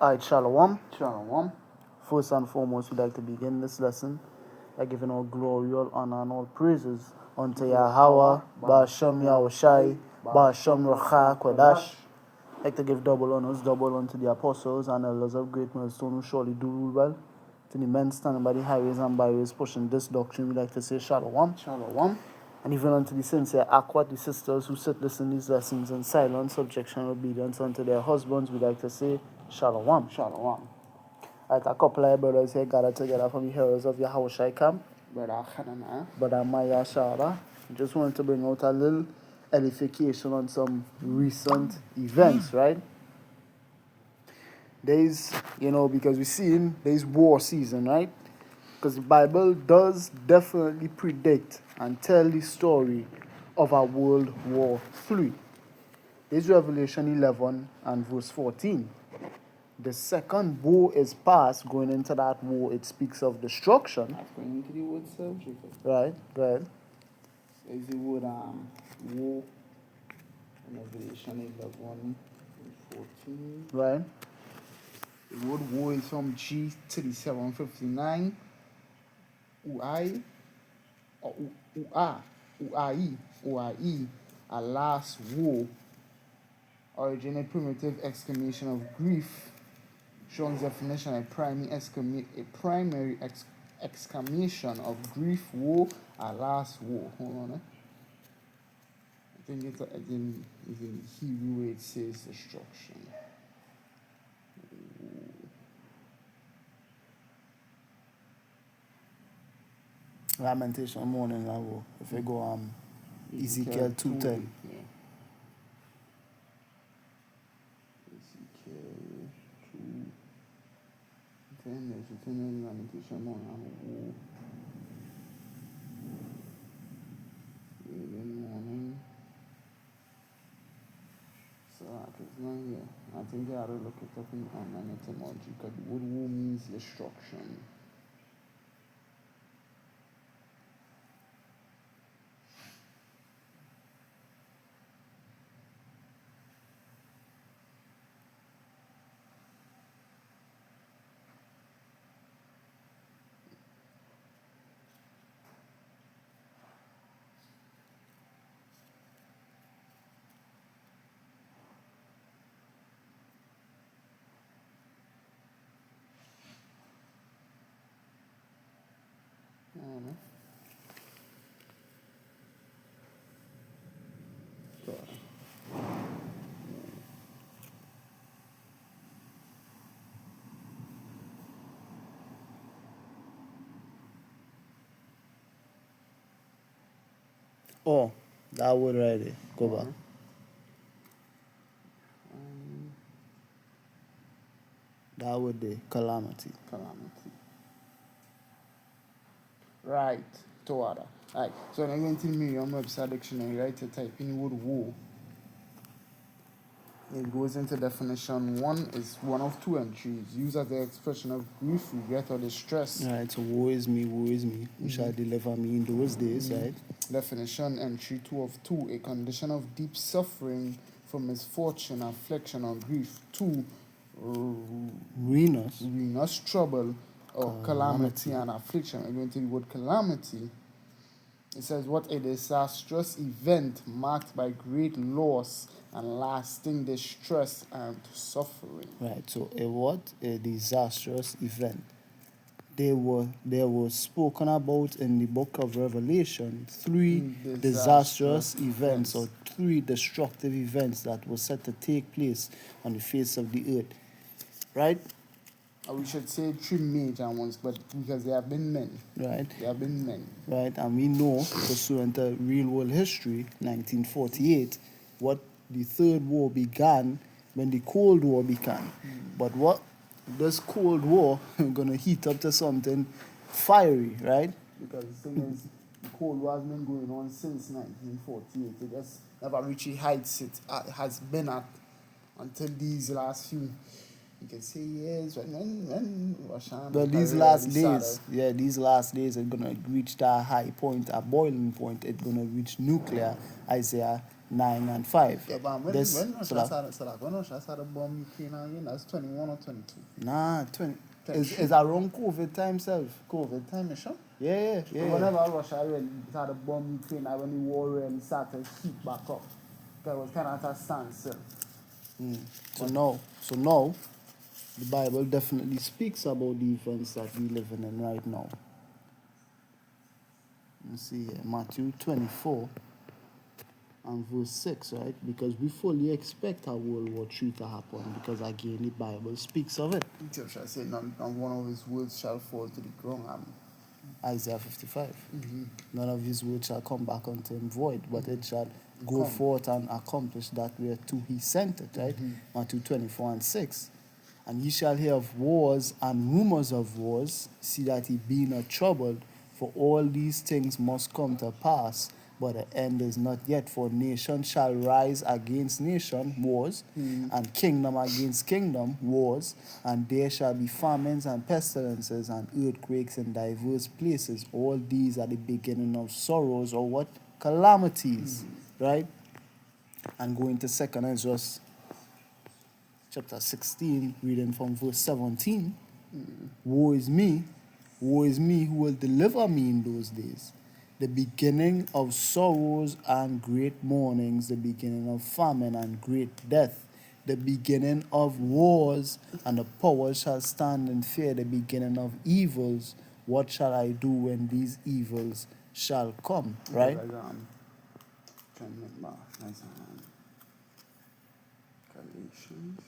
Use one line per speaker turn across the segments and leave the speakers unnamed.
Alright, Shalom.
Shalom.
First and foremost, we'd like to begin this lesson by giving all glory, all honor, and all praises unto Yahweh, Ba'ashem Yahushai, Ba'ashem Racha Kodash. I'd like to give double honors, double unto the apostles and elders of great milestone who surely do rule well. To the men standing by the highways and byways pushing this doctrine, we'd like to say Shalom.
Shalom.
And even unto the sincere Aqua, the sisters who sit listening to these lessons in silence, subjection, and obedience unto their husbands, we'd like to say Shalom.
Shalom.
Alright, a couple of brothers here gathered together from the heroes of Yahushai camp.
Brother Hanana.
Brother Maya Shara. Just wanted to bring out a little edification on some recent events, right? There's, because we see there's war season, right? Because the Bible does definitely predict and tell the story of a World War III. There's Revelation 11 and verse 14. The second war is past. Going into that war, it speaks of destruction.
That's going into the word subject.
Right, go ahead.
Is the word war in Revelation 11 and 14.
Right.
The word war is from G to the 759. Uai or Uai, a last war. Original primitive exclamation of grief. Strong's definition: a primary exclamation of grief, war, a last war. Hold on. I think it's in Hebrew where it says destruction.
Lamentation morning level. If you go Ezekiel 2:10.
Yeah. Ezekiel 2:10. There's a 10 lamentation morning. Morning. So it's not here. I think I ought to look it up in online etymology because the word war means destruction.
Oh, that word right there. Go back. That word there. Calamity.
Right. Tawada. Right. So I'm going to the Merriam website dictionary, right? To type in the word war. It goes into definition. One is one of two entries used as the expression of grief, regret, or distress.
Right, so woe is me, who shall deliver me in those days, right?
Definition entry 2 of 2, a condition of deep suffering from misfortune, affliction, or grief. 2, ruinous trouble or calamity and affliction. We're going to the word calamity. It says, what a disastrous event marked by great loss and lasting distress and suffering.
Right, so a disastrous event. They were spoken about in the book of Revelation 3 disastrous events or 3 destructive events that were set to take place on the face of the earth. Right?
We should say 3 major ones, but because there have been many.
Right.
There have been many.
Right, and we know, pursuant to real world history, 1948, what the Third War began when the Cold War began. But what this Cold War going to heat up to something fiery, right?
Because the thing is, the Cold War has been going on since 1948. It just never reached the heights it has been at until these last few. You can say years, when Russia.
But these last days are gonna reach that high point, a boiling point. It's gonna reach nuclear. Isaiah 9 and 5.
Yeah, but when
This,
Russia
so that,
started, when Russia started bomb Ukraine again, that's 21 or 22.
nah, 20. Is
23.
around COVID time self.
COVID time, you sure?
Yeah.
Whenever Russia really started bomb Ukraine, when the war really started to heat back up, that was kind of at a standstill.
So now, the Bible definitely speaks about the events that we're living in right now. Let's see here, Matthew 24 and verse 6, right? Because we fully expect a World War III to happen, because again, the Bible speaks of it.
Shall I say, not one of his words shall fall to the ground.
Isaiah 55. None of his words shall come back unto him void, but it shall go forth and accomplish that whereto he sent it, right? Matthew 24 and 6. And ye shall hear of wars and rumors of wars. See that ye be not troubled, for all these things must come to pass, but the end is not yet. For nation shall rise against nation, wars, and kingdom against kingdom, wars, and there shall be famines and pestilences and earthquakes in diverse places. All these are the beginning of sorrows, or what? Calamities, right? And going to 2 Ezra chapter 16, reading from verse 17. Woe is me who will deliver me in those days. The beginning of sorrows and great mournings, the beginning of famine and great death, the beginning of wars, and the power shall stand in fear, the beginning of evils. What shall I do when these evils shall come? Right?
Trying to remember. Galatians.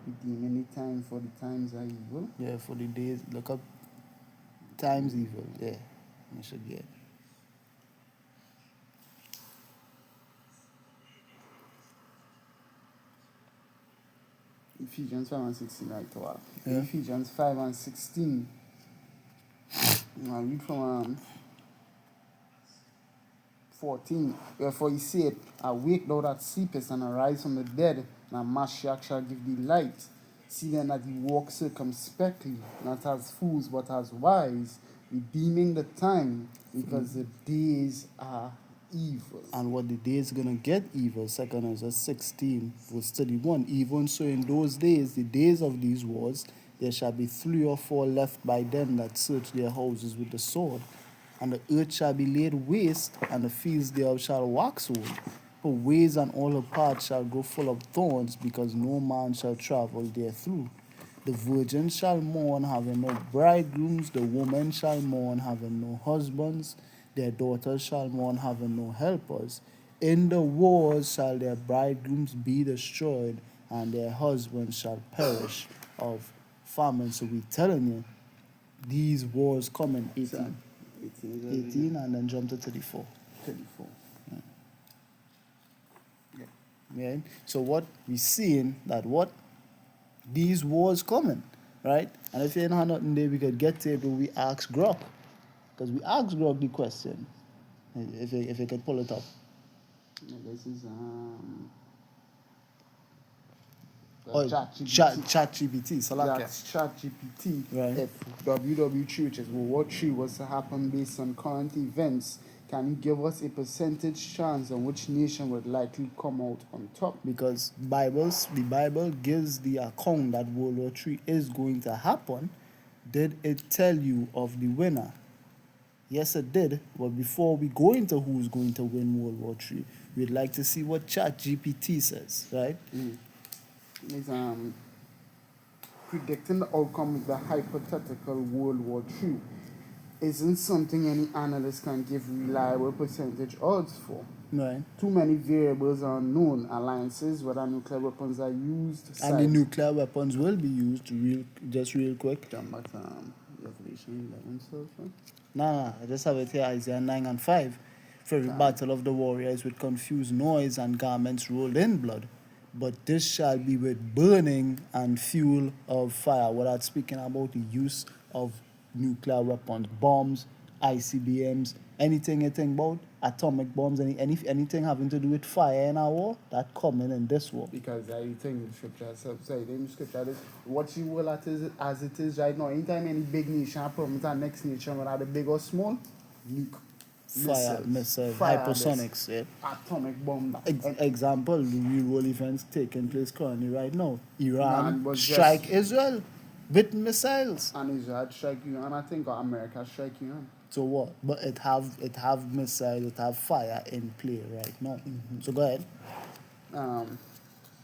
Redeeming the time, for the times are evil.
Yeah, for the days, look up times evil. Yeah, you should get.
Ephesians 5 and 16, right?
Yeah.
Ephesians 5 and 16. I'll read from 14. Wherefore he said, awake thou that sleepest, and arise from the dead, and Mashiach shall give thee light. See then that ye walk circumspectly, not as fools, but as wise, redeeming the time, because the days are evil.
And what the days gonna get evil, 2 Ezra 16, verse 31. Even so in those days, the days of these wars, there shall be 3 or 4 left by them that search their houses with the sword. And the earth shall be laid waste, and the fields thereof shall wax old. Her ways and all her paths shall go full of thorns, because no man shall travel therethrough. The virgin shall mourn, having no bridegrooms. The woman shall mourn, having no husbands. Their daughters shall mourn, having no helpers. In the wars shall their bridegrooms be destroyed, and their husbands shall perish of famine. So we telling you, these wars coming 18, and then jump to 34.
34.
Yeah. So what we seeing that what these wars coming, right? And if you ain't have nothing there, we could get to it, but we ask Grok, because we asked Grok the question. If you could pull it up.
This is
ChatGPT. So like
that's ChatGPT.
Right.
If WW3, which is World War III, was to happen based on current events, can you give us a percentage chance on which nation would likely come out on top?
Because the Bible gives the account that World War III is going to happen. Did it tell you of the winner? Yes, it did. But before we go into who's going to win World War III, we'd like to see what ChatGPT says, right?
It's predicting the outcome of the hypothetical World War III isn't something any analyst can give reliable percentage odds for.
Right.
Too many variables are unknown. Alliances, whether nuclear weapons are used.
And the nuclear weapons will be used real quick.
Jump back to Revelation 11, so far.
Nah, I just have it here, Isaiah 9 and 5. For every battle of the warriors with confused noise and garments rolled in blood. But this shall be with burning and fuel of fire. What I'm speaking about the use of nuclear weapons, bombs, ICBMs, anything you think about, atomic bombs, anything having to do with fire in our war, that coming in this war.
Because I think the scripture says, the scripture is what you will as it is right now. Anytime any big nation promise our next nation, whether the big or small, nuke.
missile,
fire
hypersonics.
this
Yeah.
atomic bomb.
Example, the real world events taking place currently right now. Iran
Iran was
strike
just-
Israel with missiles.
And Israel strike you, and I think America strike you.
So what? But it have missiles, it have fire in play right now. So go ahead.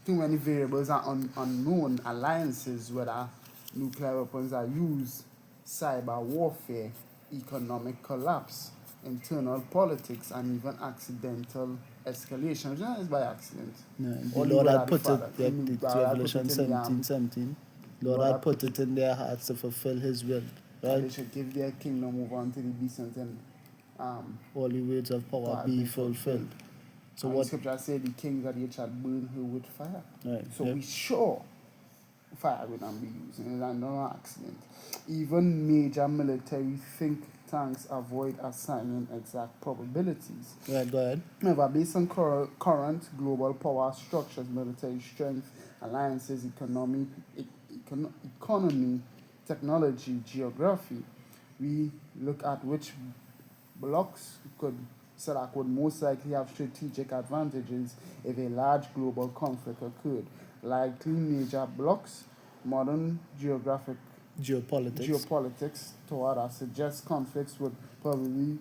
Too many variables are unknown. Alliances, whether nuclear weapons are used, cyber warfare, economic collapse, internal politics, and even accidental escalation. Which is by accident.
Yeah, the
Only
Lord
God
had
had
put
the
it,
Father.
yeah,
God
it's
had
Revelation
put it in the,
17:17. Lord had put it in their hearts to fulfill His will,
They
right?
should give their kingdom over unto the decent and
All the words of power
God
be
be
fulfilled. So
and
what?
the scripture said the kings of the earth shall burn her with fire.
Right.
So
Yep.
we sure fire will not be used, and it's no accident. Even major military think tanks avoid assigning exact probabilities.
Right. Go ahead.
However, based on current global power structures, military strength, alliances, economy, technology, geography, we look at which blocks would most likely have strategic advantages if a large global conflict occurred. Likely major blocks, modern geopolitics toward us suggests conflicts would probably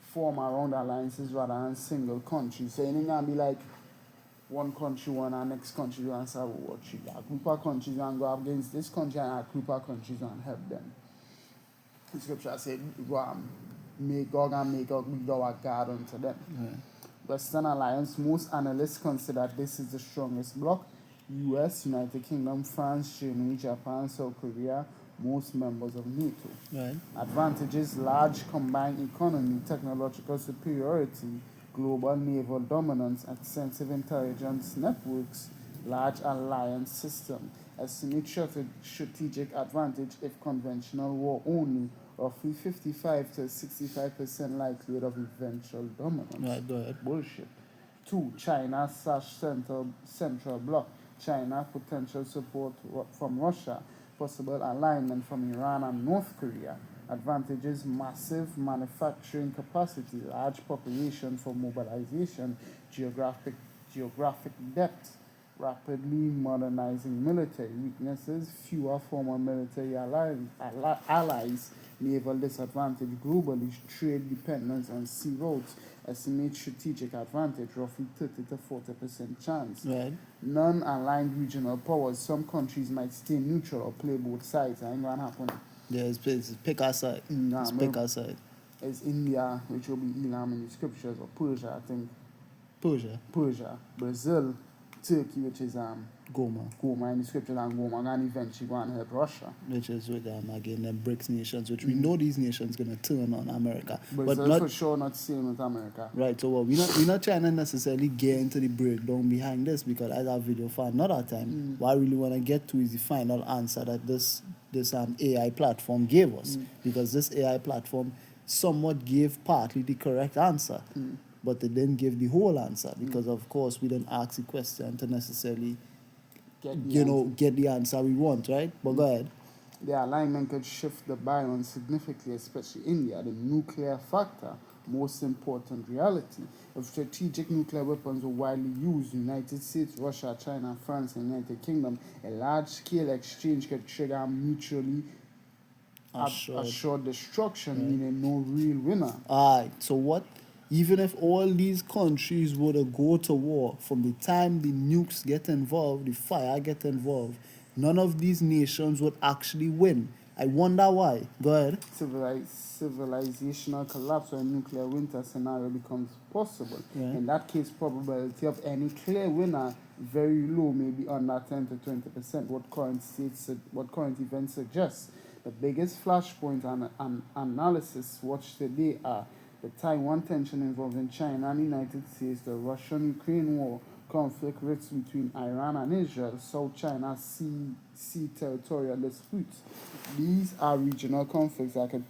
form around alliances rather than single countries. So it ain't gonna be like one country one and next country one say what you got. A group of countries and go against this country and a group of countries and help them. The scripture said, may God and may God be our God unto them. Western Alliance, most analysts consider this is the strongest bloc. US, United Kingdom, France, Germany, Japan, South Korea, most members of NATO.
Right.
Advantages: large combined economy, technological superiority, global naval dominance, extensive intelligence networks, large alliance system. Estimate strategic advantage if conventional war only, roughly 55 to 65% likelihood of eventual dominance.
Right. Go ahead.
Bullshit. 2. China/Central Bloc. China, potential support from Russia, possible alignment from Iran and North Korea. Advantages: massive manufacturing capacity, large population for mobilization, geographic depth, rapidly modernizing military. Weaknesses: fewer former military allies, naval disadvantage globally, trade dependence on sea routes. Estimate strategic advantage, roughly 30 to 40% chance.
Right.
Non-aligned regional powers. Some countries might stay neutral or play both sides. That ain't gonna happen.
Yeah, it's pick our side. It's pick our side.
It's India, which will be Elam in the scriptures, or Persia, I think.
Persia.
Brazil, Turkey, which is
Goma
in the scriptures, and Goma, and eventually go and help Russia.
which is with again them BRICS nations, which we know these nations gonna turn on America,
Brazil
but not
for sure not same with America.
right. So what we're not trying to necessarily get into the breakdown behind this, because as our video for another time, what I really want to get to is the final answer that this AI platform gave us, because this AI platform somewhat gave partly the correct answer, but they didn't give the whole answer, because of course we didn't ask the question to necessarily get the answer we want, right? But go ahead.
The alignment could shift the balance significantly, especially India. The nuclear factor, most important reality. If strategic nuclear weapons were widely used, United States, Russia, China, France, and United Kingdom, a large-scale exchange could trigger mutually assured destruction, meaning no real winner.
Alright, so what? Even if all these countries were to go to war, from the time the nukes get involved, the fire get involved, none of these nations would actually win. I wonder why. Go ahead.
Civilizational collapse or nuclear winter scenario becomes possible.
Yeah.
In that case, probability of any clear winner very low, maybe under 10 to 20%. What current events suggest. The biggest flashpoint and analysis watched today are the Taiwan tension involving China and the United States, the Russian-Ukraine war, conflict risks between Iran and Israel, South China Sea territorial disputes. These are regional conflicts that can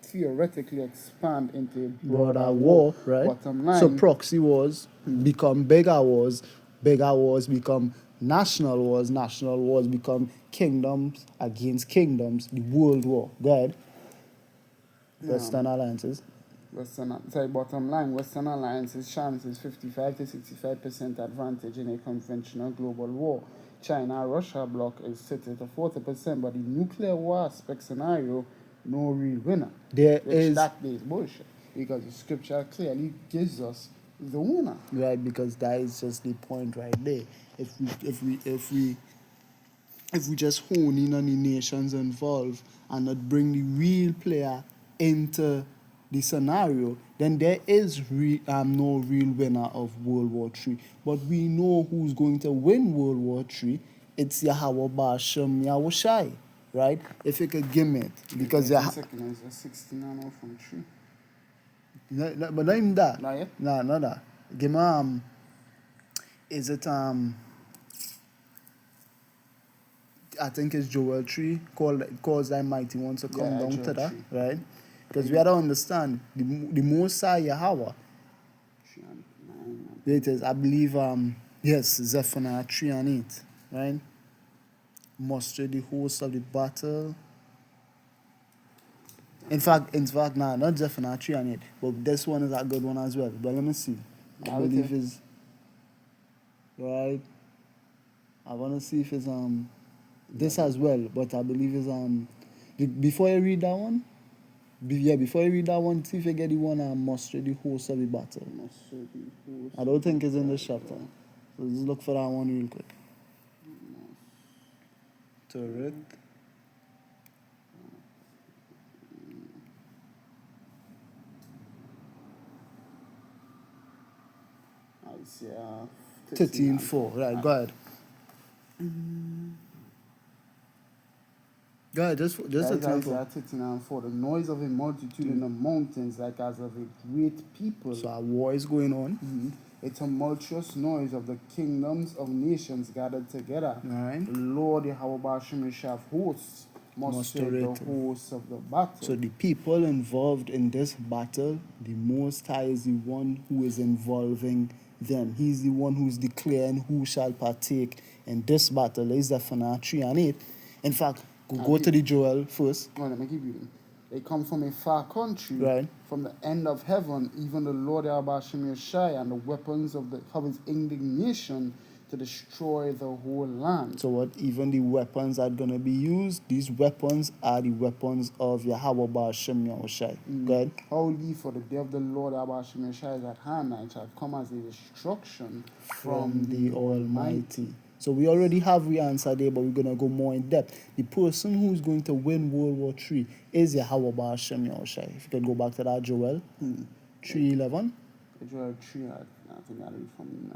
theoretically expand into a broader war,
right?
Bottom line.
So proxy wars become bigger wars become national wars become kingdoms against kingdoms, the world war. Go ahead. Western alliances.
Bottom line, Western Alliance's chance is 55 to 65% advantage in a conventional global war. China-Russia bloc is set at 40%, but the nuclear war aspect scenario, no real winner. That is bullshit, because the scripture clearly gives us the winner.
Right, because that is just the point right there. If we just hone in on the nations involved and not bring the real player into the scenario, then there is no real winner of World War III. But we know who's going to win World War III. It's Yahweh Bashem Yahushai, right? If you could give me it. Because
second is 16 from 3.
But not even that.
Not yet?
No, not that. Give me is it I think it's Joel 3 calls thy mighty ones to come down to that, right? Because we have to understand the Most High Yahweh. It is, I believe, yes, Zephaniah 3 and 8, right? Muster the host of the battle. In fact, nah, not Zephaniah 3 and 8, but this one is a good one as well. But let me see. I believe is right. I want to see if it's this as well, but I believe is before I read that one. Before you read that one, see if you get the one muster the host of the battle. I don't think it's in this chapter. So just look for that one real quick. Turret.
I see
13:4. Right, go ahead. Go ahead, just
13:4. The noise of a multitude in the mountains, like as of a great people.
So a war is going on.
Mm-hmm. A tumultuous noise of the kingdoms of nations gathered together.
Right.
The Lord Yahweh Bashem of hosts mustered the hosts of the battle.
So the people involved in this battle, the Most High is the one who is involving them. He's the one who's declaring who shall partake in this battle. Is Zephaniah 3 and 8. In fact, go to the Joel first.
Well, let me give you. They come from a far country,
right,
from the end of heaven, even the Lord Abashim Yeshai, and the weapons of his indignation to destroy the whole land.
So what, even the weapons are going to be used, these weapons are the weapons of Yahweh Ba'ashem Yahushai. Good.
Holy, for the day of the Lord Abashim Yeshai is at hand, and it shall come as a destruction from the Almighty.
So we already have the answer there, but we're going to go more in depth. The person who's going to win World War III is Yahweh Ba'ashem Yahushai. If you could go back to that, Joel. 3:11.
Joel 3, I think I read from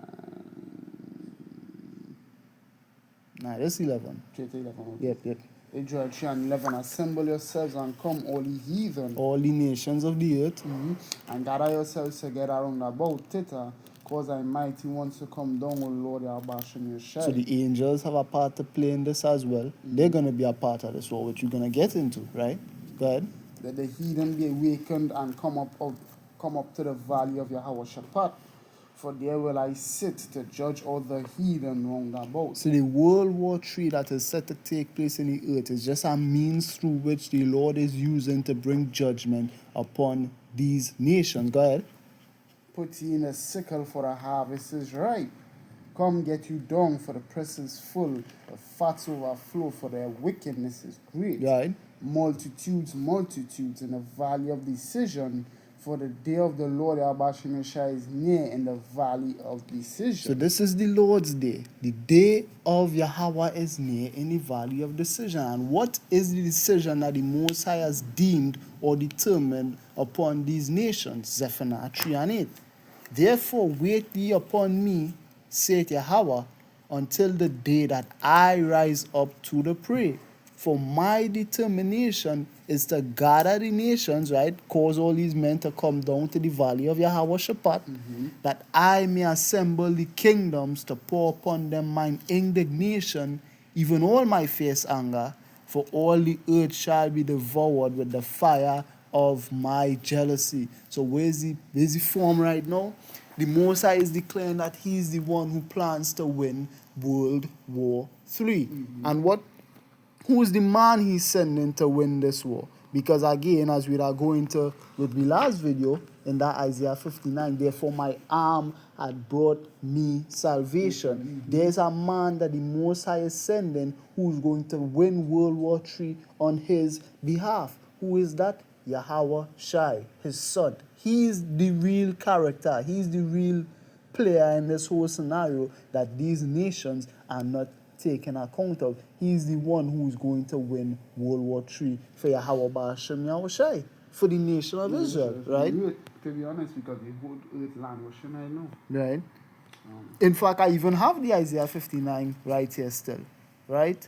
9. That's 11.
11.
Yep.
Joel 3 and 11. Assemble yourselves and come, all ye heathen.
All the nations of the earth.
And gather yourselves together round about Thither. Cause thy mighty ones to come down, O Lord, Abashim Yeshai.
So the angels have a part to play in this as well. They're going to be a part of this war, which you're going to get into, right? Go ahead.
That the heathen be awakened and come up to the valley of Yahweh Shaphat. For there will I sit to judge all the heathen round about.
So the World War III that is set to take place in the earth is just a means through which the Lord is using to bring judgment upon these nations. Go ahead.
Put ye in a sickle, for the harvest is ripe. Come get you dung, for the press is full. The fats overflow, for their wickedness is great.
Right.
Multitudes in the valley of decision. For the day of the Lord Abashim Yeshai is near in the valley of decision.
So this is the Lord's day. The day of Yahweh is near in the valley of decision. And what is the decision that the Most High has deemed or determined upon these nations? Zephaniah 3 and 8. Therefore wait ye upon me, saith Yahweh, until the day that I rise up to the prey. For my determination is to gather the nations, right? Cause all these men to come down to the valley of Yahweh Shaphat, that I may assemble the kingdoms to pour upon them mine indignation, even all my fierce anger, for all the earth shall be devoured with the fire of my jealousy. So where's the form right now? The Most High is declaring that he's the one who plans to win World War III. And who is the man he's sending to win this war? Because again, as we are going to with the last video in that Isaiah 59, therefore my arm had brought me salvation. There's a man that the Most High is sending who's going to win World War III on his behalf. Who is that? Yahweh Shai, his son. He's the real character. He's the real player in this whole scenario that these nations are not taken account of. He's the one who's going to win World War III for Yahweh Ba'ashem Yahushai, for the nation of Israel, right?
To be honest, because the whole earth land was Shemai now.
Right. In fact, I even have the Isaiah 59 right here still, right?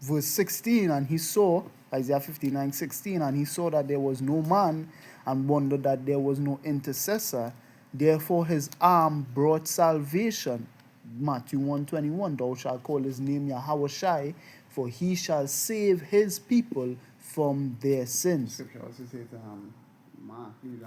Verse 16, and he saw, Isaiah 59, 16, and he saw that there was no man, and wondered that there was no intercessor. Therefore his arm brought salvation. Matthew 1:21, thou shalt call his name Yahweh Shai, for he shall save his people from their sins.
Scripture also says Mark, the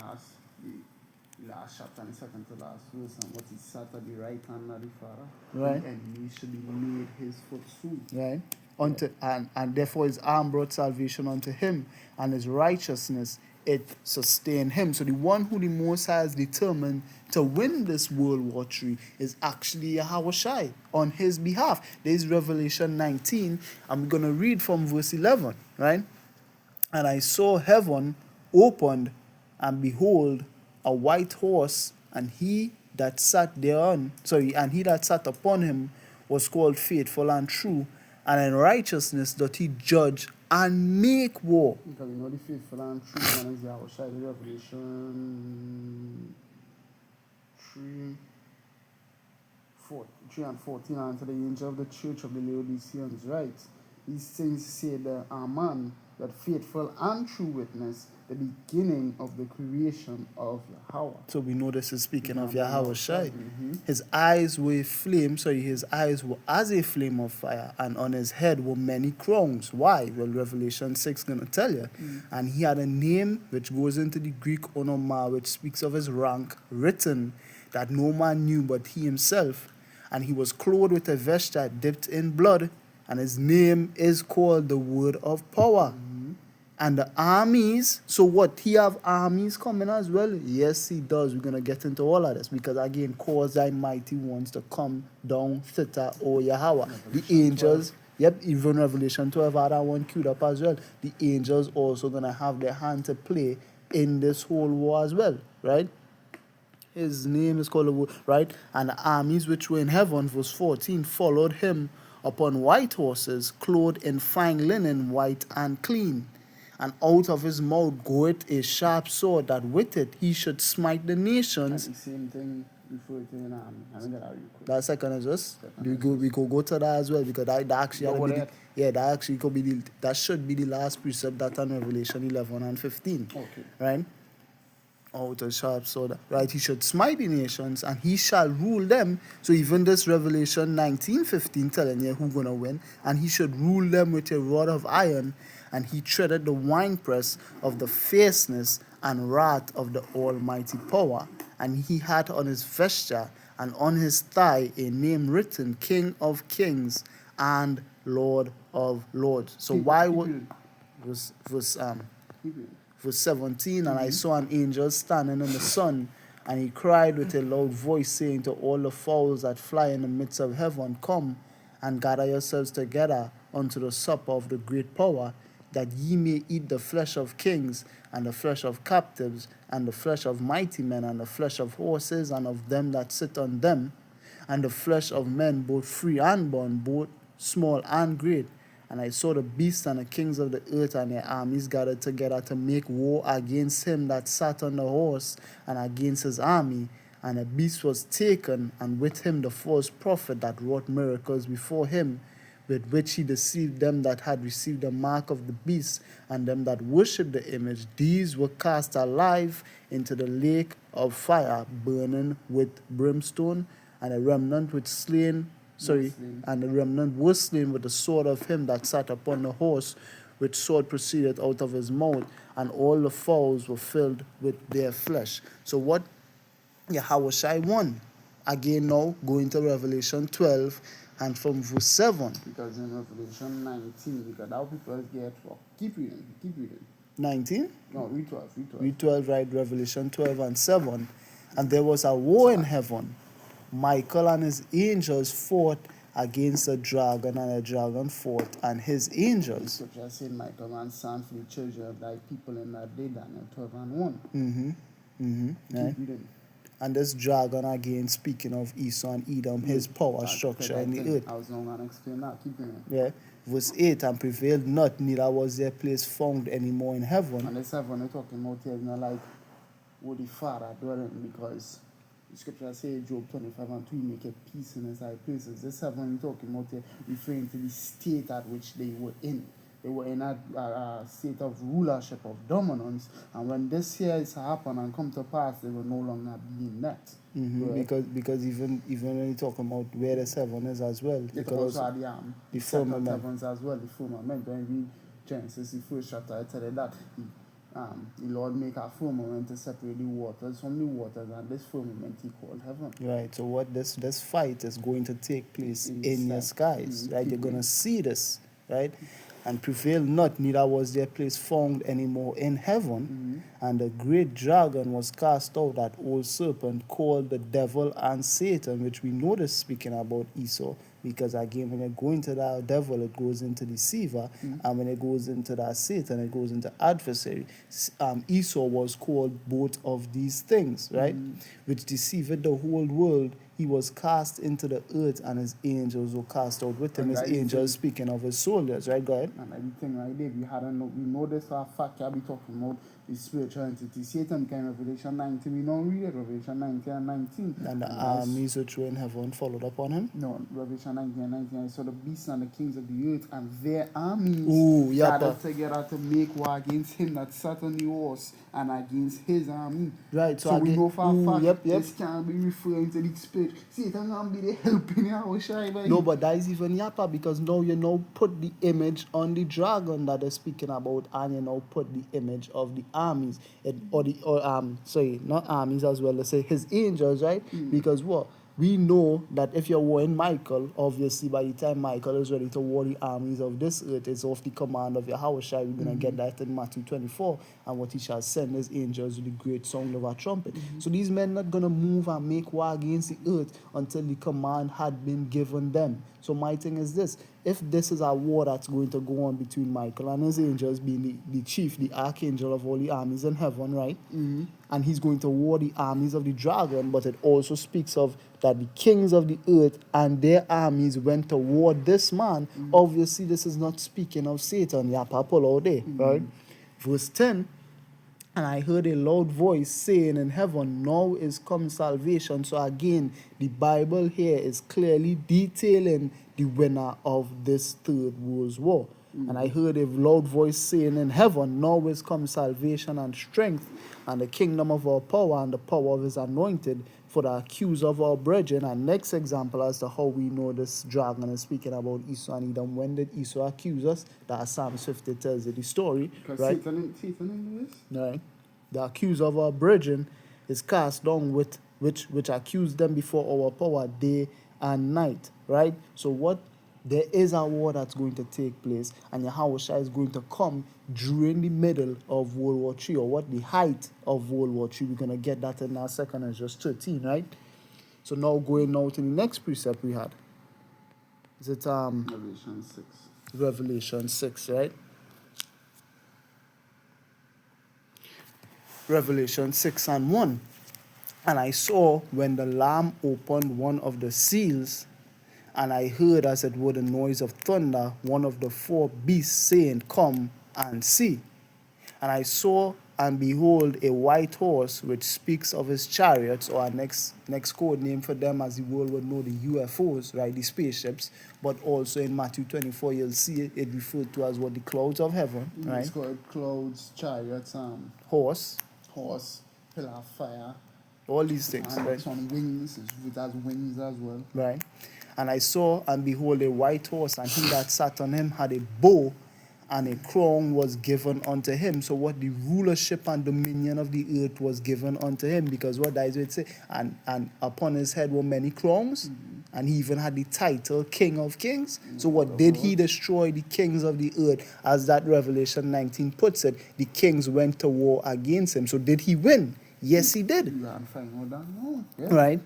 last chapter and the second to last verse, and what he sat at the right hand of the Father,
Right.
and he should be made his footstool.
Right. And therefore his arm brought salvation unto him, and his righteousness it sustained him. So the one who the Most High has determined to win this World War III is actually Yahweh Shai on his behalf. There's Revelation 19. I'm going to read from verse 11, right? And I saw heaven opened, and behold, a white horse, and he that sat thereon, and he that sat upon him was called Faithful and True, and in righteousness doth he judge and make war.
Because you know the faithful and true one is Yahweh Shai, the Revelation 3 and 14, and to the angel of the church of the Laodiceans, right? These things say the Amen, that faithful and true witness, the beginning of the creation of Yahweh.
So we know this is speaking of Yahweh Shai. His eyes were his eyes were as a flame of fire, and on his head were many crowns. Why? Well, Revelation 6 gonna tell you. And he had a name which goes into the Greek onoma, which speaks of his rank, written, that no man knew but he himself. And he was clothed with a vesture dipped in blood, and his name is called the Word of Power. And the armies, so what, he have armies coming as well? Yes, he does. We're going to get into all of this, because again, cause thy mighty ones to come down thither, O Yahweh. The angels, 12. Even Revelation 12 had that one queued up as well. The angels also going to have their hand to play in this whole war as well, right? His name is called the Word, right? And the armies which were in heaven, verse 14, followed him upon white horses, clothed in fine linen, white and clean. And out of his mouth goeth a sharp sword, that with it he should smite the nations.
That's the same thing referred to in I haven't got that real quick.
That's second Esdras. We could go to that as well, because that actually that should be the last precept that in Revelation 11 and 15.
Okay.
Right? Out of sharp sword, right? He should smite the nations, and he shall rule them. So even this Revelation 19:15 telling you who's gonna win, and he should rule them with a rod of iron, and he treaded the winepress of the fierceness and wrath of the Almighty power. And he had on his vesture and on his thigh a name written, King of Kings and Lord of Lords. So why would verse 17, and I saw an angel standing in the sun, and he cried with a loud voice, saying to all the fowls that fly in the midst of heaven, come and gather yourselves together unto the supper of the great power, that ye may eat the flesh of kings, and the flesh of captives, and the flesh of mighty men, and the flesh of horses, and of them that sit on them, and the flesh of men, both free and bond, both small and great. And I saw the beasts and the kings of the earth and their armies gathered together to make war against him that sat on the horse, and against his army. And the beast was taken, and with him the false prophet that wrought miracles before him, with which he deceived them that had received the mark of the beast, and them that worshipped the image. These were cast alive into the lake of fire, burning with brimstone, and the remnant was slain with the sword of him that sat upon the horse, which sword proceeded out of his mouth, and all the fowls were filled with their flesh. So what Yahweh Shai won? Again now, going to Revelation 12, And from verse 7.
Because in Revelation 19, because that people get for. Keep reading.
19?
No, read 12.
Read 12, right? Revelation 12 and 7. And there was a war in heaven. Michael and his angels fought against the dragon, and the dragon fought and his angels.
Scripture said Michael and stand for the children of thy people in that day, Daniel 12 and 1.
Right?
Keep reading.
And this dragon again, speaking of Esau and Edom, his power structure in the earth.
I was not going to explain that. Keep reading.
Yeah. Verse 8, and prevailed not, neither was their place found anymore in heaven.
And this heaven we're talking about here is not like what the Father dwelling, because the scripture says Job 25 and 2, make a peace in his high places. This heaven we're talking about here referring to the state at which they were in. They were in a state of rulership, of dominance, and when this here is happen and come to pass, they will no longer be in that.
Because even when you talk about where the heaven is as well, because
also
the firmament
heavens as well, the firmament. When we read Genesis, the first chapter, I tell you that the Lord make a firmament to separate the waters from the waters, and this firmament he called heaven.
Right. So what this fight is going to take place in your skies, right? You're gonna see this, right? And prevailed not, neither was their place found anymore in heaven. And the great dragon was cast out, that old serpent called the devil and Satan, which we know this speaking about Esau, because again, when you go into that devil, it goes into deceiver, and when it goes into that Satan, it goes into adversary. Esau was called both of these things, right? Which deceived the whole world. He was cast into the earth, and his angels were cast out with him. His angels speaking of his soldiers, right? Go ahead.
And everything right there, we know this for a fact. I'll be talking about the spiritual entity. Satan came in Revelation 19. We don't read it, Revelation 19 and 19.
And the armies which were in heaven followed upon him.
No, Revelation 19 and 19. I saw the beasts and the kings of the earth and their armies gathered together to make war against him that sat on the horse and against his army.
Right.
So we know for a fact this can't be referring to the spirit. Satan can't be the helping our shy.
No, but that is even yappa, because now you now put the image on the dragon that they're speaking about, and you now put the image of the armies, not armies as well, let's say his angels, right? Because what? We know that if you're warring Michael, obviously by the time Michael is ready to war the armies of this earth, it's off the command of Yahweh. We're going to get that in Matthew 24. And what he shall send his angels with the great sound of a trumpet. So these men not going to move and make war against the earth until the command had been given them. So my thing is this: if this is a war that's going to go on between Michael and his angels, being the chief, the archangel of all the armies in heaven, right? And he's going to war the armies of the dragon, but it also speaks of that the kings of the earth and their armies went to war this man. Obviously, this is not speaking of Satan. All day, right? Verse 10, and I heard a loud voice saying in heaven, now is come salvation. So again, the Bible here is clearly detailing the winner of this third world war. And I heard a loud voice saying in heaven, now is come salvation and strength, and the kingdom of our power and the power of his anointed, for the accuser of our brethren. And next example as to how we know this dragon is speaking about Esau and Edom. When did Esau accuse us? That Psalm 50 tells you the story.
Because
right?
Satan in this?
Right. The accuser of our brethren is cast down, with which accused them before our power day and night. Right? So what? There is a war that's going to take place, and Yahweh is going to come during the middle of World War III, or what, the height of World War III. We're going to get that in our second is just 13, right? So now going now to the next precept we had. Is it
Revelation 6.
Revelation 6, right? Revelation 6 and 1. And I saw when the Lamb opened one of the seals, and I heard, as it were the noise of thunder, one of the four beasts saying, come and see. And I saw, and behold, a white horse, which speaks of his chariots, or our next code name for them, as the world would know, the UFOs, right, the spaceships. But also in Matthew 24, you'll see it referred to as what, the clouds of heaven, right?
It's called clouds, chariots,
horse,
pillar of fire.
All these things,
and
right?
It's on wings, it has wings as well.
Right. And I saw, and behold, a white horse, and he that sat on him had a bow, and a crown was given unto him. So what, the rulership and dominion of the earth was given unto him, because what does it say? And upon his head were many crowns, And he even had the title King of Kings. So what did he destroy the kings of the earth? As that Revelation 19 puts it, the kings went to war against him. So did he win? Yes, he did. Right?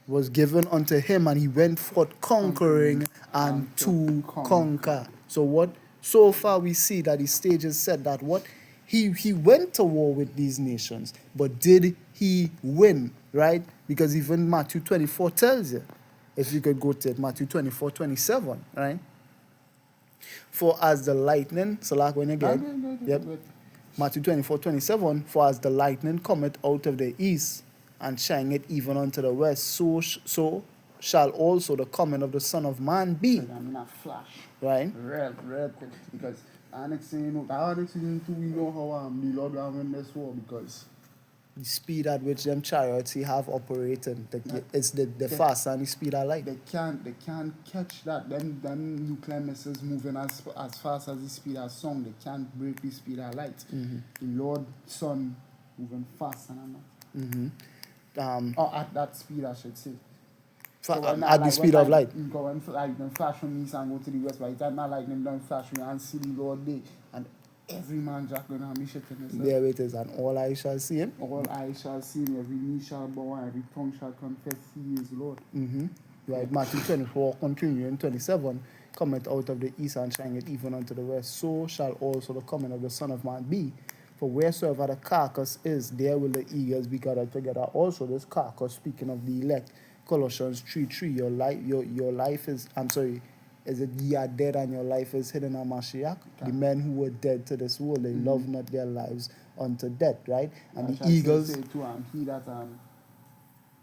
Was given unto him, and he went forth conquering and to conquer. So what? So far we see that the stage is set that what? He went to war with these nations, but did he win? Right? Because even Matthew 24 tells you. If you could go to it, Matthew 24:27, right? For as the lightning, so like when you get, yep. Matthew 24:27, for as the lightning cometh out of the east and shineth even unto the west, so shall also the coming of the Son of Man be.
I mean, a flash.
Right?
Real quick. Because I understand, we know how the Lord will win this war because
the speed at which them chariots he have operating, it's the fast and the speed of light.
They can't catch that. Then nuclear missiles moving as fast as the speed of sound. They can't break the speed of light. The Lord Son moving faster than that. Or at that speed, I should say.
So at the speed of light.
Go and lightning flash from east and go to the west. By the time that lightning don't flash, you and see the Lord day. And every man Jack going to have me shit in his
there it is, and all eyes shall see him.
All eyes shall see him, every knee shall bow, and every tongue shall confess he is Lord.
Right, Matthew 24, continuing 27, cometh out of the east and shineth even unto the west. So shall also the coming of the Son of Man be. For wheresoever the carcass is, there will the eagles be gathered together. Also, this carcass, speaking of the elect, Colossians 3:3, your life is, is it ye are dead and your life is hidden in Mashiach? The men who were dead to this world, they love not their lives unto death, right? And the eagles.
Say too, he that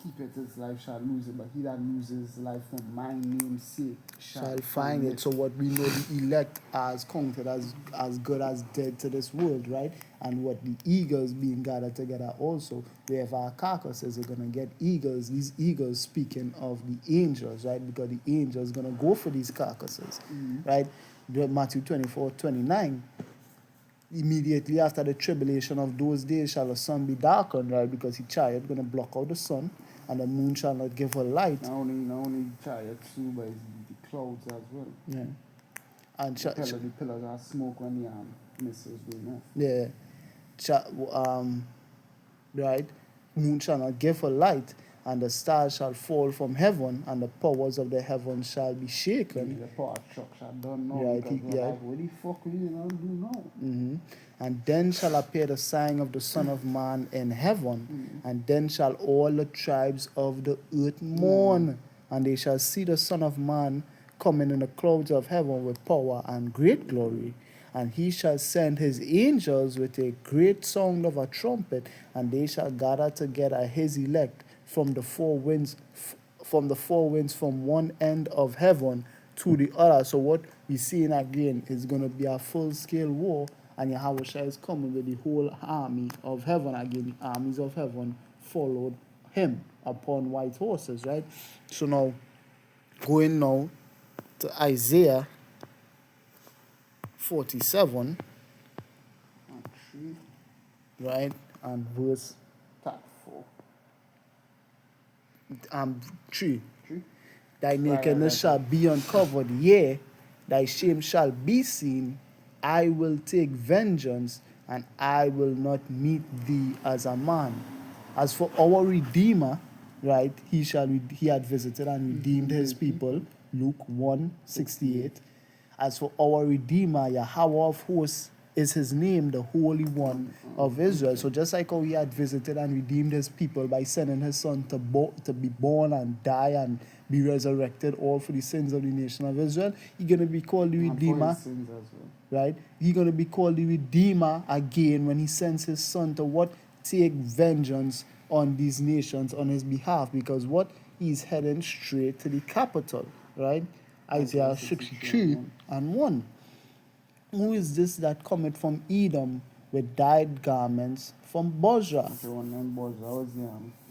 keepeth his life shall lose it, but he that loses his life for my name's sake
shall find it. So what we know the elect as counted as good as dead to this world, right? And what the eagles being gathered together also, wherever our carcasses are going to get eagles, these eagles speaking of the angels, right? Because the angels going to go for these carcasses, right? Matthew 24:29. Immediately after the tribulation of those days shall the sun be darkened, right? Because the chariot going to block out the sun, and the moon shall not give her light.
Not only chariots too, but the clouds as well.
Yeah. And
the pillars are smoke when the missiles going off.
Yeah. Right? Moon shall not give her light, and the stars shall fall from heaven, and the powers of the heavens shall be shaken.
The power trucks are done now.
Right,
like, what the fuck we gonna do now?
And then shall appear the sign of the Son of Man in heaven, and then shall all the tribes of the earth mourn, and they shall see the Son of Man coming in the clouds of heaven with power and great glory. And he shall send his angels with a great sound of a trumpet, and they shall gather together his elect from the four winds, from one end of heaven to the other. So what we seeing again is going to be a full-scale war, and Yahweh is coming with the whole army of heaven again. The armies of heaven followed him upon white horses, right? So now, going now to Isaiah 47, right, and verse 3. Thy nakedness shall be uncovered, yea, thy shame shall be seen. I will take vengeance, and I will not meet thee as a man. As for our Redeemer, right, he had visited and redeemed his people, Luke 1:68. As for our Redeemer, Yahweh of hosts is his name, the Holy One of Israel. So just like how he had visited and redeemed his people by sending his son to be born and die and be resurrected, all for the sins of the nation of Israel, he's going to be called the Redeemer. Right? He's going to be called the Redeemer again when he sends his son to what? Take vengeance on these nations on his behalf. Because what? He's heading straight to the capital. Right? Isaiah 63:1. Who is this that cometh from Edom with dyed garments from Bozrah?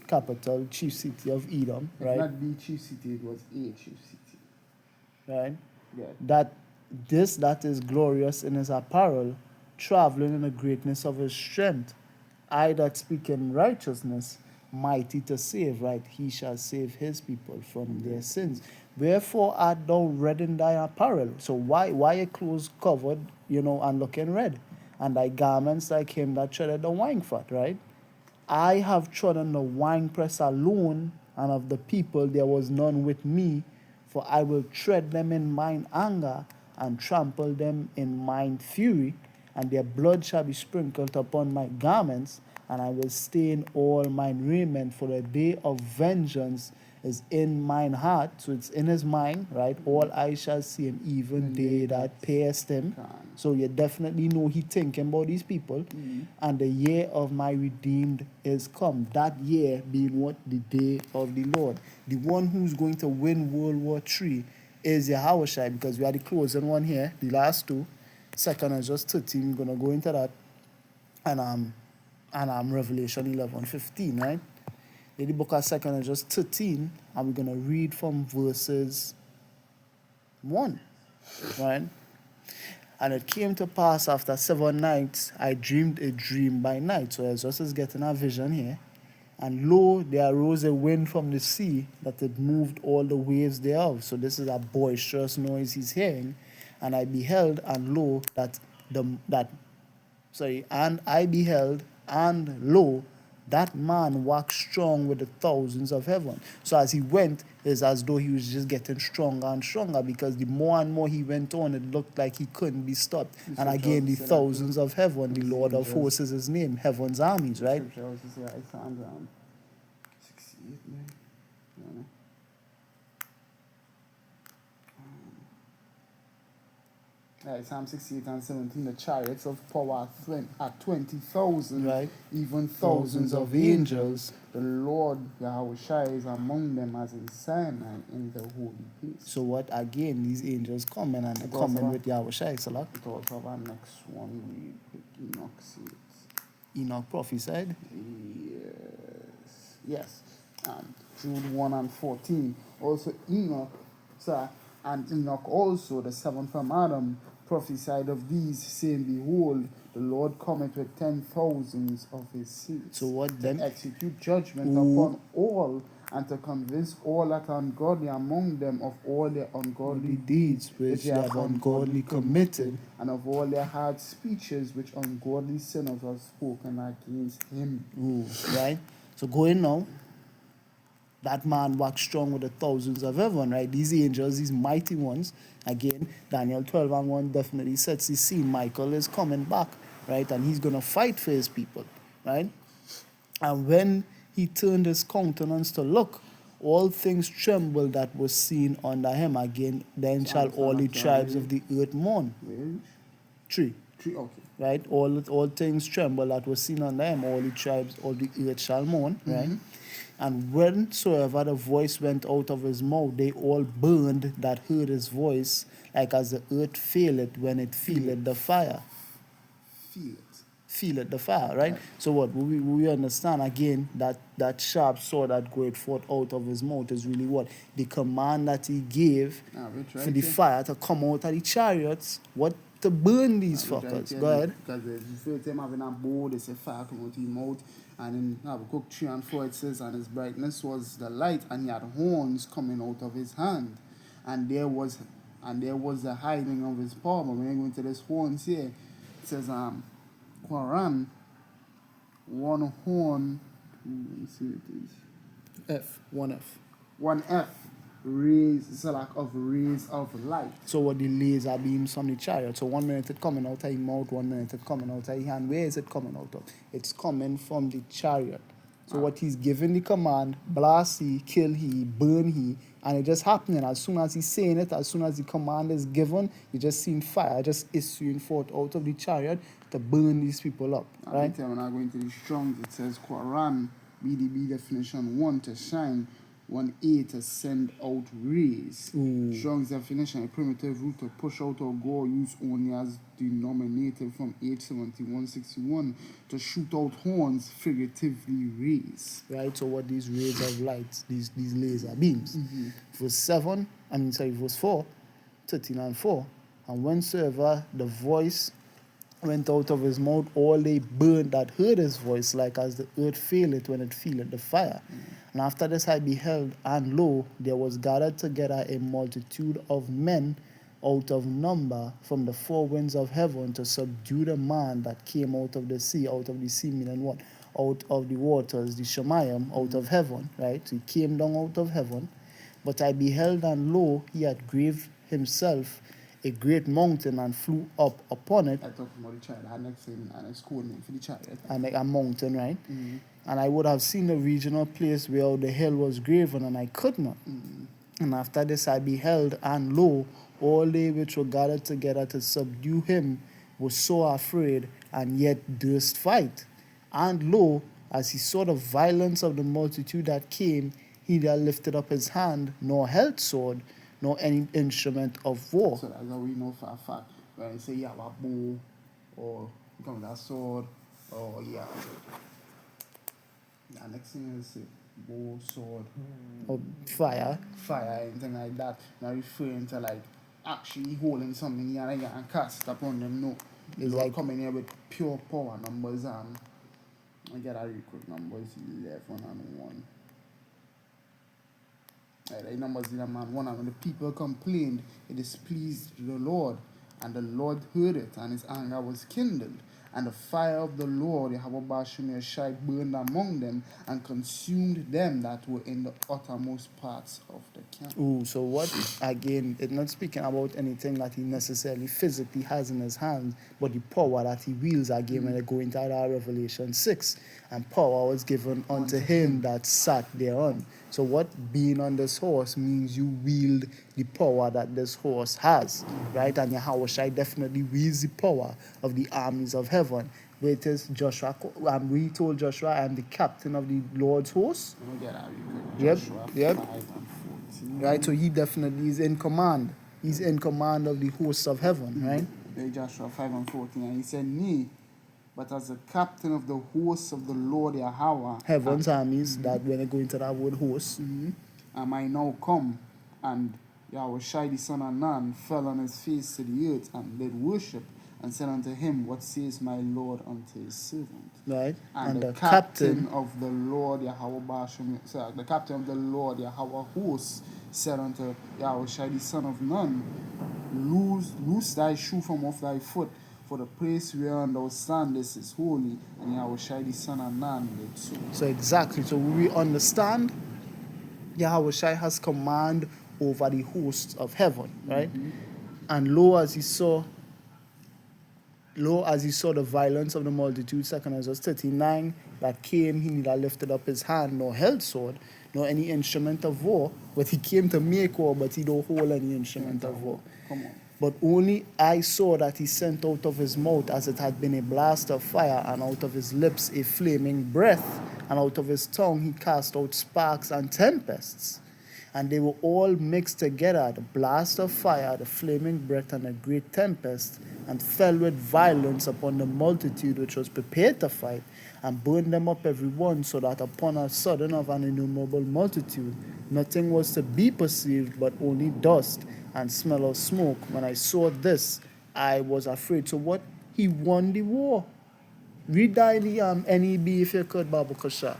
Capital, chief city of Edom, right?
Not the chief city, it was a chief city.
Right?
Yeah.
That is glorious in his apparel, traveling in the greatness of his strength. I that speak in righteousness, mighty to save, right? He shall save his people from their sins. Wherefore art thou red in thy apparel? So why your clothes covered, and looking red? And thy garments like him that treaded the wine fat, right? I have trodden the winepress alone, and of the people there was none with me, for I will tread them in mine anger, and trample them in mine fury, and their blood shall be sprinkled upon my garments, and I will stain all mine raiment, for the day of vengeance is in mine heart. So it's in his mind, right? All eyes shall see him, even they that pierced him. So you definitely know he thinking about these people. And the year of my redeemed is come. That year being what? The day of the Lord. The one who's going to win World War III is Yahushua, because we are the closing one here, the last two. Second is just 13. We're going to go into that. And Revelation 11:15, right? The book of 2 is just 13, and we're going to read from verses 1, right? And it came to pass after 7 nights, I dreamed a dream by night. So Jesus is getting a vision here. And lo, there arose a wind from the sea, that it moved all the waves thereof. So this is a boisterous noise he's hearing. And I beheld, and lo, and I beheld, and lo, that man waxed strong with the thousands of heaven. So as he went, it's as though he was just getting stronger and stronger, because the more and more he went on, it looked like he couldn't be stopped. And again, the thousands of heaven, the Lord of hosts is his name, heaven's armies, right?
Psalm 68 and 17, the chariots of power at 20,000,
right?
Even thousands of angels. The Lord Yahushua is among them as in Sinai in the holy place.
So what, again, these angels coming, and they're coming with Yahushua.
It also have our next one, read Enoch see it.
Enoch prophesied?
Yes. Jude 1 and 14. Also Enoch, and Enoch also, the seventh from Adam, prophesied of these, saying, Behold, the Lord cometh with 10,000s of his saints.
So what
to
then?
execute judgment upon all, and to convince all that are ungodly among them of all their ungodly deeds
which they have ungodly committed,
and of all their hard speeches which ungodly sinners have spoken against him.
Right? So going now, that man waxed strong with the thousands of heaven, right? These angels, these mighty ones. Again, Daniel 12 and 1 definitely sets the scene. Michael is coming back, right? And he's going to fight for his people, right? And when he turned his countenance to look, all things trembled that was seen under him. Again, then shall all the tribes of the earth mourn. Three,
okay.
Right? All things tremble that was seen under him. All the tribes, all the earth shall mourn, right? And whensoever the voice went out of his mouth, they all burned that heard his voice, like as the earth faileth when it feeleth the fire. Feeleth the fire, right? So what? We understand again that sharp sword that goeth forth out of his mouth is really what? The command that he gave for the fire to come out of the chariots, what? To burn these fuckers. Go ahead.
Because the first time having a bow, they say fire come out of his mouth. And in Habakkuk 3 and 4 it says, and his brightness was the light, and he had horns coming out of his hand. And there was the hiding of his power. But when you go into this horns here, it says Quran, one horn, let me see what it is. One F. Rays, it's a lack of rays of light.
So what the laser beams from the chariot. So 1 minute it coming out of his mouth, 1 minute it coming out of his hand. Where is it coming out of? It's coming from the chariot. So what he's giving the command, blast he, kill he, burn he, and it just happening. As soon as he's saying it, as soon as the command is given, you just seen fire just issuing forth out of the chariot to burn these people up. Right?
When I go into the Strong's, it says Quran, BDB definition 1 to shine, 1A to send out rays. Strong's definition, a primitive root to push out or go, used only as denominated from 871-61 to shoot out horns, figuratively rays.
Right, so what these rays of light, these laser beams. Verse 4, 13 and 4. And whensoever the voice went out of his mouth, all they burned that heard his voice, like as the earth faileth when it feeleth the fire. And after this I beheld, and lo, there was gathered together a multitude of men out of number from the four winds of heaven to subdue the man that came out of the sea meaning what? Out of the waters, the Shemayim, out of heaven, right? So he came down out of heaven. But I beheld, and lo, he had graved himself a great mountain and flew up upon it.
I talked about the chariot. I next thing, and it's code name for the chariot.
And like a mountain, right? And I would have seen the regional place where the hill was graven, and I could not. And after this I beheld, and lo, all they which were gathered together to subdue him were so afraid, and yet durst fight. And lo, as he saw the violence of the multitude that came, he that lifted up his hand, nor held sword, nor any instrument of war.
So that's how we know for a fact. When you say you have a bow, or you come with a sword, or yeah. The next thing is bow, sword,
Or fire.
fire, anything like that. Now referring to like actually holding something here and cast upon them. No,
It's
like
like
coming here with pure power numbers and I get a real quick numbers 11 and 1. The numbers 11 and 1, and when the people complained, it displeased the Lord, and the Lord heard it, and his anger was kindled. And the fire of the Lord, Yahweh Shai, burned among them and consumed them that were in the uttermost parts of the camp.
ooh, so what, again, it's not speaking about anything that he necessarily physically has in his hands, but the power that he wields again when they go into that Revelation 6. And power was given unto him that sat thereon. So what being on this horse means you wield the power that this horse has, right? And Yahweh Shai definitely wields the power of the armies of heaven. Where it is Joshua, we told Joshua, I am the captain of the Lord's host.
Let me get that real quick.
Yep,
Joshua
yep.
5 and 14.
Right, so he definitely is in command. He's in command of the hosts of heaven, right?
There Joshua 5 and 14. And he said, Nay, but as the captain of the hosts of the Lord Yahweh,
Heaven's armies, that when they go into that word host.
am I now come? And Yahweh Shai the son of Nun fell on his face to the earth and did worship, and said unto him, What says my Lord unto his servant?
Right,
And the captain of the Lord Yahweh the captain of the Lord Yahweh hosts said unto Yahweh Shai the son of Nun, Loose thy shoe from off thy foot, for the place whereon thou standest is holy. And Yahweh Shai the son of Nun did so.
So exactly, so we understand Yahweh Shai has command over the hosts of heaven, right? And lo, as he saw the violence of the multitude, 2 Ezra 39, that came, he neither lifted up his hand nor held sword, nor any instrument of war. But he came to make war, but he don't hold any instrument of war.
Come on.
But only I saw that he sent out of his mouth as it had been a blast of fire, and out of his lips a flaming breath, and out of his tongue he cast out sparks and tempests. And they were all mixed together, the blast of fire, the flaming breath, and a great tempest, and fell with violence upon the multitude which was prepared to fight, and burned them up every one, so that upon a sudden of an innumerable multitude nothing was to be perceived but only dust and smell of smoke. When I saw this, I was afraid. So what? He won the war. Read that in the NEB if you could, Babu Kasha.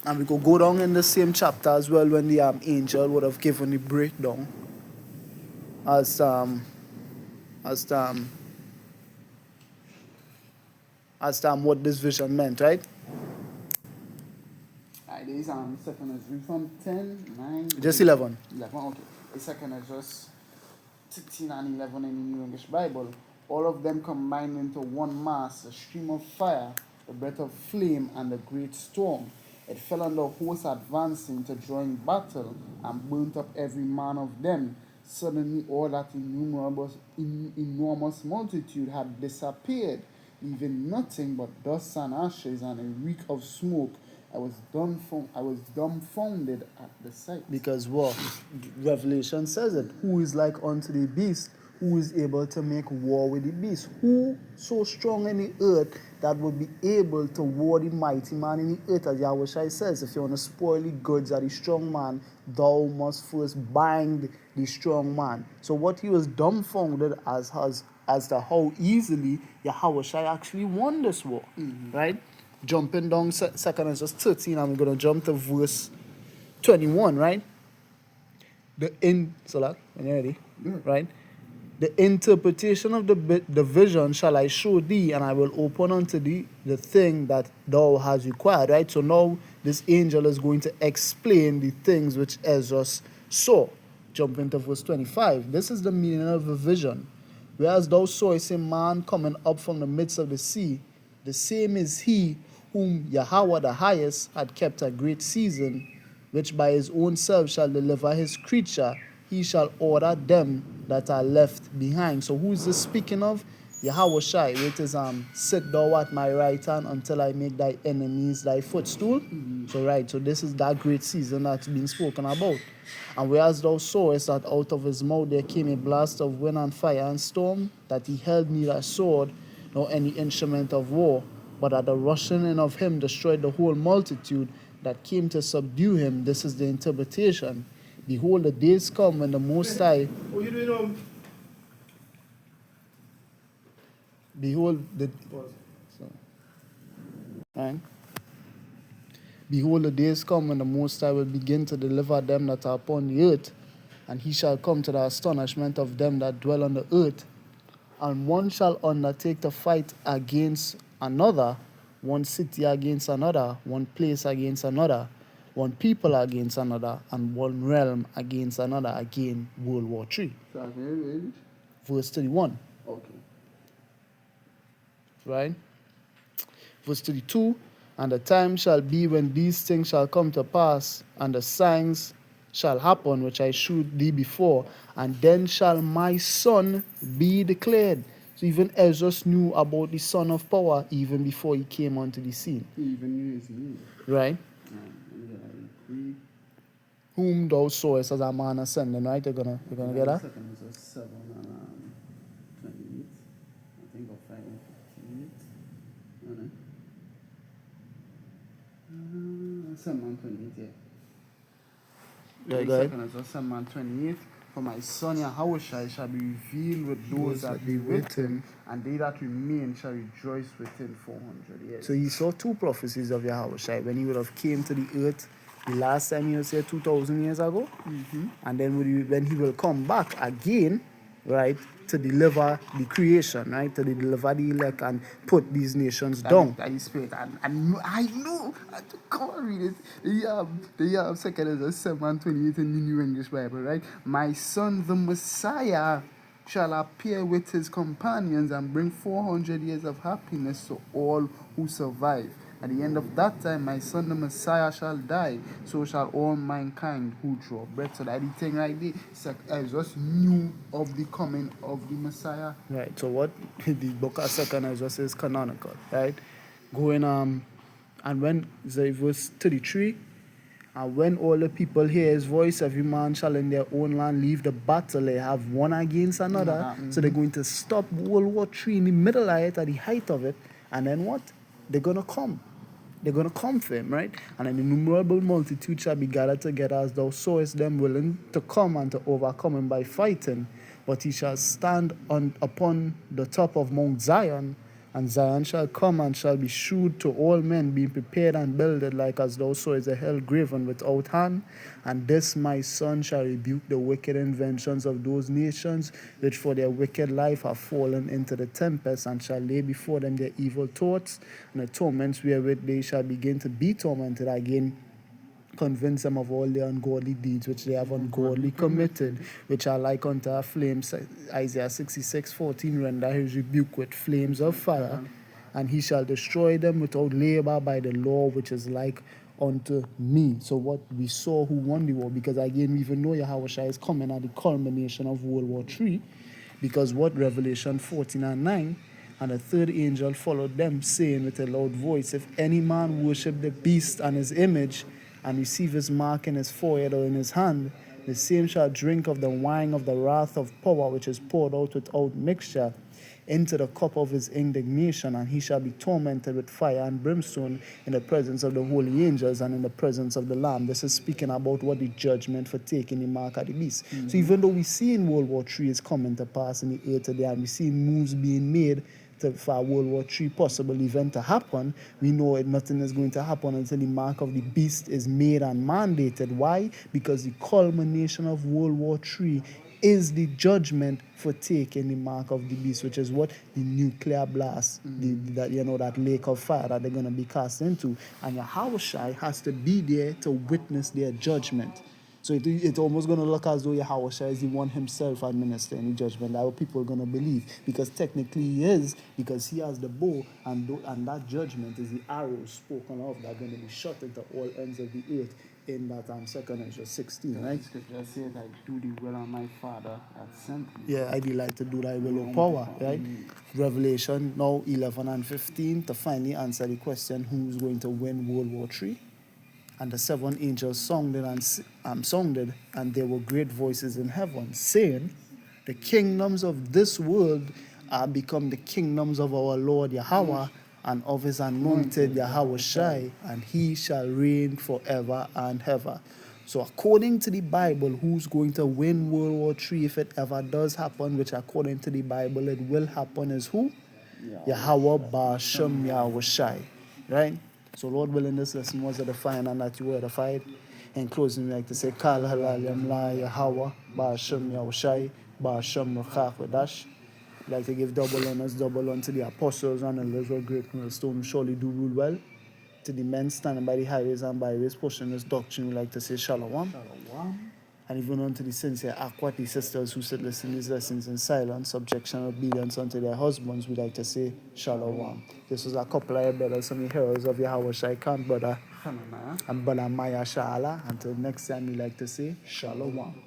And we could go down in the same chapter as well when the angel would have given the breakdown as what this vision meant, right?
There is second is read from 10, 9.
Just 11.
11, okay. The second is just 16 and 11 in the New English Bible. All of them combined into one mass, a stream of fire, the breath of flame, and a great storm. It fell on the host advancing to join battle, and burnt up every man of them. Suddenly all that enormous multitude had disappeared, leaving nothing but dust and ashes and a reek of smoke. I was dumbfounded at the sight.
Because what? Revelation says it. Who is like unto the beast? Who is able to make war with the beast? Who so strong in the earth that would be able to war the mighty man in the earth? As Yahweh Shai says, if you want to spoil the goods of the strong man, thou must first bind the strong man. So what he was dumbfounded as as to how easily Yahweh Shai actually won this war, right? Jumping down 2nd Ezra 13, I'm going to jump to verse 21, right? So when you're ready, right? The interpretation of the vision shall I show thee, and I will open unto thee the thing that thou hast required, right? So now this angel is going to explain the things which Ezra saw. Jump into verse 25. This is the meaning of the vision. Whereas thou sawest a man coming up from the midst of the sea, the same is he whom Yahweh the highest had kept a great season, which by his own self shall deliver his creature. He shall order them that are left behind. So who is this speaking of? Yahweh Shai, which is sit thou at my right hand until I make thy enemies thy footstool. So this is that great season that's being spoken about. And whereas thou sawest that out of his mouth there came a blast of wind and fire and storm, that he held neither sword nor any instrument of war, but that the rushing in of him destroyed the whole multitude that came to subdue him. This is the interpretation. Behold, the days come when the Most High.
What you doing?
Behold the. Right? Behold, the days come when the Most High will begin to deliver them that are upon the earth, and he shall come to the astonishment of them that dwell on the earth. And one shall undertake to fight against another, one city against another, one place against another, one people against another, and one realm against another. Again, World War III. Verse 31.
Okay.
Right? Verse 32. And the time shall be when these things shall come to pass, and the signs shall happen which I shewed thee before, and then shall my son be declared. So even Ezra knew about the son of power even before he came onto the scene.
He even knew his name.
Right? Whom thou sawest as a man ascending, right? You're gonna get that?
2nd is 7 and 28. I think of 5 and 58. 7 and 28, yeah.
Yeah, go ahead.
2nd is 7 and 28. For my son Yahweh shall be revealed with those that be with him, and they that remain shall rejoice with him 400 years.
So he saw two prophecies of Yahweh Shai when he would have came to the earth the last time he was here 2,000 years ago, and then when he will come back again, right, to deliver the creation, right, to deliver the elect and put these nations down.
That is spirit, and I know. I can't read it. They have 2nd is 7 and 28 in the New English Bible, right? My son, the Messiah, shall appear with his companions and bring 400 years of happiness to all who survive. At the end of that time, my son the Messiah shall die, so shall all mankind who draw breath. So that the thing right there, I just knew of the coming of the Messiah.
Right, so what the book of 2nd Ezra is canonical, right? Going and when verse 33, and when all the people hear his voice, every man shall in their own land leave the battle they have one against another. So they're going to stop World War III in the middle of it, at the height of it, and then what? They're gonna come. They're going to come for him, right? And an innumerable multitude shall be gathered together as thou sawest them willing to come and to overcome him by fighting. But he shall stand upon the top of Mount Zion, and Zion shall come and shall be shewed to all men, being prepared and builded like as thou sawest a hell graven without hand. And this my son shall rebuke the wicked inventions of those nations, which for their wicked life have fallen into the tempest, and shall lay before them their evil thoughts, and the torments wherewith they shall begin to be tormented again. Convince them of all their ungodly deeds which they have ungodly committed, which are like unto a flame. Isaiah 66:14, render his rebuke with flames of fire, and he shall destroy them without labor by the law which is like unto me. So what we saw who won the war, because again we even know Yahweh Shai is coming at the culmination of World War III, because what Revelation 14:9, and the third angel followed them, saying with a loud voice, if any man worship the beast and his image, and receive his mark in his forehead or in his hand, the same shall drink of the wine of the wrath of power, which is poured out without mixture into the cup of his indignation, and he shall be tormented with fire and brimstone in the presence of the holy angels and in the presence of the Lamb. This is speaking about what the judgment for taking the mark of the beast. So even though we see in World War III is coming to pass in the earth today, and we see moves being made for World War III possible event to happen, we know nothing is going to happen until the mark of the beast is made and mandated. Why? Because the culmination of World War III is the judgment for taking the mark of the beast, which is what the nuclear blast, that lake of fire that they're going to be cast into. And Yahushua has to be there to witness their judgment. So it's almost going to look as though Yahushua is the one himself administering the judgment. That's what people are going to believe. Because technically he is, because he has the bow, and that judgment is the arrow spoken of that are going to be shot into all ends of the earth in that 2 Corinthians 16, right?
Scripture says, I do the will of my Father that sent me.
Yeah, I delight to do thy will of power, right? Revelation now 11 and 15 to finally answer the question, who's going to win World War III? And the 7 angels sounded, and there were great voices in heaven, saying, the kingdoms of this world are become the kingdoms of our Lord Yahweh and of his anointed Yahushai, and he shall reign forever and ever. So according to the Bible, who's going to win World War III if it ever does happen, which according to the Bible it will happen, is who? Yahweh Ba'ashem Yahushai, right? So Lord willing, this lesson was edifying and that you were edified. In closing, we like to say, Kal Halal Yamla Yahweh Ba'ashem Yahushai Ba'ashem Rachach Wadash. We'd like to give double honors, double unto the apostles and elders of great millstone, surely do rule well. To the men standing by the highways and byways pushing this doctrine, we like to say Shalom. And even unto the sincere Akwati sisters who sit listening to these lessons in silence, subjection and obedience unto their husbands, we like to say Shalom. This was a couple of brothers, some heroes of Yahweh Shai Khan, brother and brother Maya Shala. Until next time, we like to say Shalom.